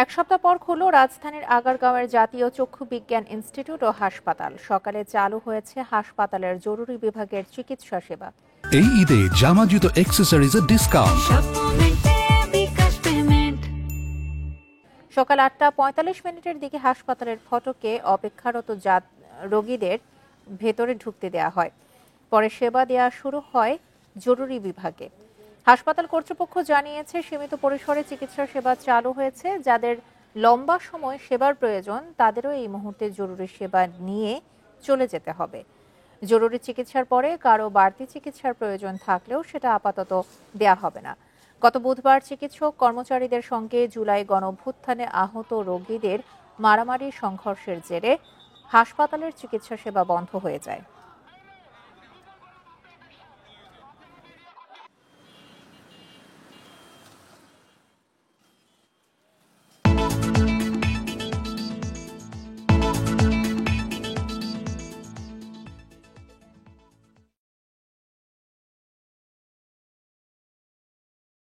এক সপ্তাহ পর খুলল রাজধানীর আগারগাঁওয়ের জাতীয় চক্ষু বিজ্ঞান ইনস্টিটিউট ও হাসপাতাল। সকালে চালু হয়েছে হাসপাতালের জরুরি বিভাগের চিকিৎসা সেবা। এই ঈদে জামা জুতো অ্যাক্সেসরিজের ডিসকাউন্ট। সকাল ৮টা ৪৫ দিকে হাসপাতালের ফটকে অপেক্ষারত রোগীদের ভেতরে ঢুকতে দেওয়া হয়। পরে সেবা দেওয়া শুরু হয় জরুরি বিভাগে। হাসপাতাল কর্তৃপক্ষ জানিয়েছে, সীমিত পরিসরে চিকিৎসা সেবা চালু হয়েছে। যাদের লম্বা সময় সেবার প্রয়োজন তাদেরও এই মুহূর্তে জরুরি সেবা নিয়ে চলে যেতে হবে। জরুরি চিকিৎসার পরে কারো বাড়তি চিকিৎসার প্রয়োজন থাকলেও সেটা আপাতত দেয়া হবে না। গত বুধবার চিকিৎসক কর্মচারীদের সঙ্গে জুলাই গণঅভ্যুত্থানে আহত রোগীদের মারামারি সংঘর্ষের জেরে হাসপাতালের চিকিৎসা সেবা বন্ধ হয়ে যায়।